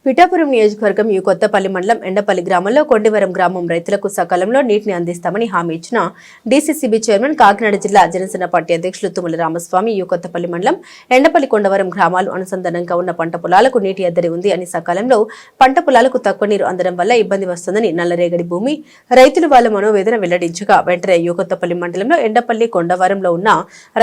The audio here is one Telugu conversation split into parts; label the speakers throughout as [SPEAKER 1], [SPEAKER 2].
[SPEAKER 1] పిఠాపురం నియోజకవర్గం ఈ కొత్తపల్లి మండలం ఎండపల్లి గ్రామంలో కొండివరం గ్రామం రైతులకు సకాలంలో నీటిని అందిస్తామని హామీ ఇచ్చిన డీసీసీబీ చైర్మన్ కాకినాడ జిల్లా జనసేన పార్టీ అధ్యక్షులు తుమ్మల రామస్వామి ఈ కొత్తపల్లి మండలం ఎండపల్లి కొండవరం గ్రామాలు అనుసంధానంగా ఉన్న పంట పొలాలకు నీటి ఎద్దడి ఉంది అని సకాలంలో పంట పొలాలకు తక్కువ నీరు అందడం వల్ల ఇబ్బంది వస్తుందని నల్లరేగడి భూమి రైతులు వాళ్ళ మనోవేదన వెల్లడించగా వెంటనే ఈ కొత్తపల్లి మండలంలో ఎండపల్లి కొండవరంలో ఉన్న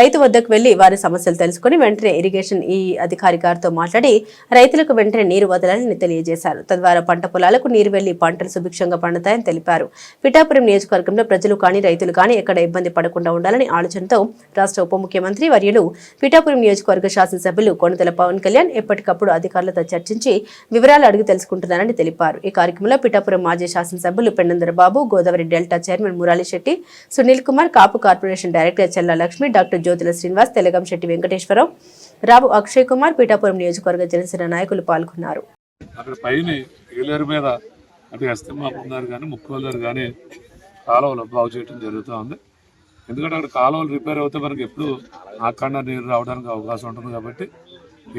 [SPEAKER 1] రైతు వద్దకు వెళ్లి వారి సమస్యలు తెలుసుకుని వెంటనే ఇరిగేషన్ అధికారి గారితో మాట్లాడి రైతులకు వెంటనే నీరు వదలాలని తెలియజేశారు. తద్వారా పంట పొలాలకు నీరు వెళ్లి పంటలు సుభిక్షంగా పండుతాయని తెలిపారు. పిఠాపురం నియోజకవర్గంలో ప్రజలు కానీ రైతులు కానీ ఎక్కడ ఇబ్బంది పడకుండా ఉండాలని ఆలోచనతో రాష్ట్ర ఉప ముఖ్యమంత్రి వర్యులు పిఠాపురం నియోజకవర్గ శాసనసభ్యులు కొణిదెల పవన్ కళ్యాణ్ ఎప్పటికప్పుడు అధికారులతో చర్చించి వివరాలు అడిగి తెలుసుకుంటున్నారని తెలిపారు. ఈ కార్యక్రమంలో పిఠాపురం మాజీ శాసనసభ్యులు పెన్నందర బాబు, గోదావరి డెల్టా చైర్మన్ మురాలి శెట్టి, సునీల్ కుమార్, కాపు కార్పొరేషన్ డైరెక్టర్ చెల్లా లక్ష్మి, డాక్టర్ జ్యోతుల శ్రీనివాస్, తెలగం శెట్టి వెంకటేశ్వరరావు, రావు అక్షయ్ కుమార్, పిఠాపురం నియోజకవర్గ జనసేన నాయకులు పాల్గొన్నారు.
[SPEAKER 2] అక్కడ పైన ఏలేరు మీద అంటే ఎస్తమాపున్నారు కానీ ముక్కోలేరు కానీ కాలువలు బాగు చేయడం జరుగుతూ ఉంది. ఎందుకంటే అక్కడ కాలువలు రిపేర్ అవుతే మనకి ఎప్పుడు ఆఖండ నీరు రావడానికి అవకాశం ఉంటుంది. కాబట్టి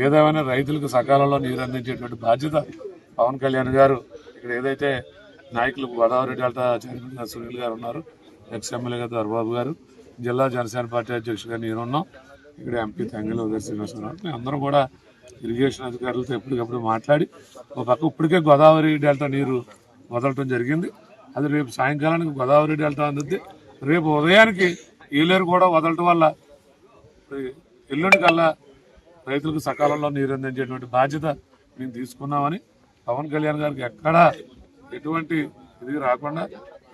[SPEAKER 2] ఏదేమైనా రైతులకు సకాలంలో నీరు అందించేటువంటి బాధ్యత పవన్ కళ్యాణ్ గారు, ఇక్కడ ఏదైతే నాయకులు గోదావరి డెల్టా చైర్మన్ గారు సునీల్ గారు ఉన్నారు, ఎక్స్ఎమ్మెల్యే గారు దర్బాబు గారు, జిల్లా జనసేన పార్టీ అధ్యక్షుడిగా నేను ఉన్నాం, ఇక్కడ ఎంపీ తంగెల ఉదయ శ్రీనివాసరావు, మేము అందరం కూడా ఇరిగేషన్ అధికారులతో ఎప్పటికప్పుడు మాట్లాడి ఒక పక్క ఇప్పటికే గోదావరి డెల్టా నీరు వదలటం జరిగింది. అది రేపు సాయంకాలానికి గోదావరి డెల్టా అందుద్ది. రేపు ఉదయానికి ఏలేరు కూడా వదలటం వల్ల ఎల్లుండి కల్లా రైతులకు సకాలంలో నీరు అందించేటువంటి బాధ్యత మేము తీసుకున్నామని పవన్ కళ్యాణ్ గారికి ఎక్కడా ఎటువంటి ఇది రాకుండా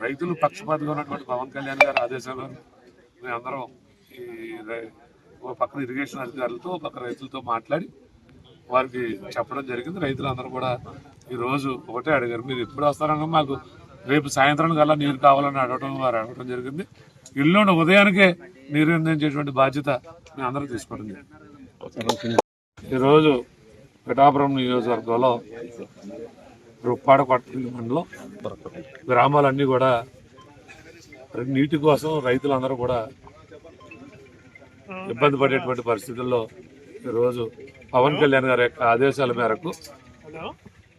[SPEAKER 2] రైతులు పక్షపాతిగా ఉన్నటువంటి పవన్ కళ్యాణ్ గారి ఆదేశాలు మేమందరం ఒక పక్కన ఇరిగేషన్ అధికారులతో ఒక పక్క రైతులతో మాట్లాడి వారికి చెప్పడం జరిగింది. రైతులందరూ కూడా ఈరోజు ఒకటే అడిగారు, మీరు ఎప్పుడు వస్తారన్నా మాకు రేపు సాయంత్రం కల్లా నీరు కావాలని వారు అడగడం జరిగింది. ఇల్లుండి ఉదయానికే నీరు అందించేటువంటి బాధ్యత మేము అందరం తీసుకోవడం జరిగింది. ఈరోజు పిఠాపురం నియోజకవర్గంలో రుప్పాడ కొట్ట మండలం గ్రామాలన్నీ కూడా నీటి కోసం రైతులందరూ కూడా ఇబ్బంది పడేటువంటి పరిస్థితుల్లో ఈరోజు పవన్ కళ్యాణ్ గారి యొక్క ఆదేశాల మేరకు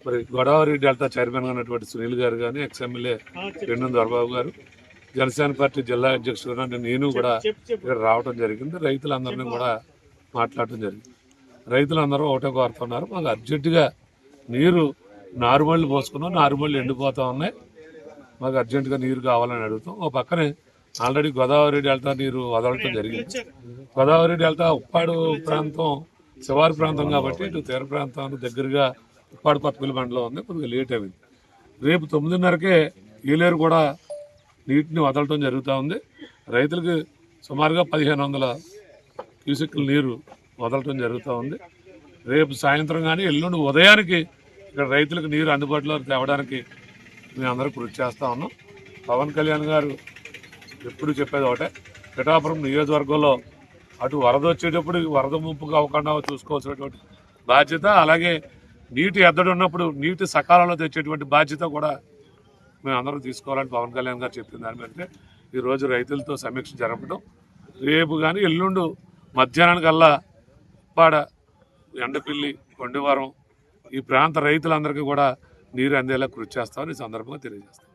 [SPEAKER 2] మరి గోదావరి డెల్టా చైర్మన్గా ఉన్నటువంటి సునీల్ గారు కానీ, ఎక్స్ఎమ్మెల్యే పెన్నందర దర్బాబు గారు, జనసేన పార్టీ జిల్లా అధ్యక్షుడుగా నేను కూడా ఇక్కడ రావడం జరిగింది. రైతులందరినీ కూడా మాట్లాడటం జరిగింది. రైతులందరూ ఒకటే కోరుతున్నారు, మాకు అర్జెంటుగా నీరు నారుమళ్ళు పోసుకున్నాం, నారుమళ్ళు ఎండిపోతూ ఉన్నాయి, మాకు అర్జెంటుగా నీరు కావాలని అడుగుతాం. ఓ పక్కనే ఆల్రెడీ గోదావరి డెల్టా నీరు వదలటం జరిగింది. గోదావరి డెల్టా ఉప్పాడు ప్రాంతం శివారు ప్రాంతం కాబట్టి ఇటు తీర ప్రాంతానికి దగ్గరగా ఉప్పాడు కొత్తపల్లి మండలం ఉంది, కొద్దిగా లేట్ అయింది. రేపు 9:30కే ఏలేరు కూడా నీటిని వదలటం జరుగుతూ ఉంది. రైతులకి సుమారుగా 1500 క్యూసెక్ల నీరు వదలటం జరుగుతూ ఉంది. రేపు సాయంత్రం కానీ ఎల్లుండి ఉదయానికి ఇక్కడ రైతులకు నీరు అందుబాటులోకి తేవడానికి మేము అందరూ కృషి చేస్తూ ఉన్నాం. పవన్ కళ్యాణ్ గారు ఎప్పుడు చెప్పేది ఒకటే, పిఠాపురం నియోజకవర్గంలో అటు వరద వచ్చేటప్పుడు వరద ముప్పుకు అవ్వకుండా చూసుకోవాల్సినటువంటి బాధ్యత, అలాగే నీటి ఎద్దడి ఉన్నప్పుడు నీటి సకాలంలో తెచ్చేటువంటి బాధ్యత కూడా మేము అందరం తీసుకోవాలని పవన్ కళ్యాణ్ గారు చెప్పిన దాని మీదనే ఈరోజు రైతులతో సమీక్ష జరపడం. రేపు కానీ ఎల్లుండు మధ్యాహ్నానికల్లా ఉప్పాడ, ఎండపల్లి, కొండవరం ఈ ప్రాంత రైతులందరికీ కూడా నీరు అందేలా కృషి చేస్తామని ఈ సందర్భంగా తెలియజేస్తాం.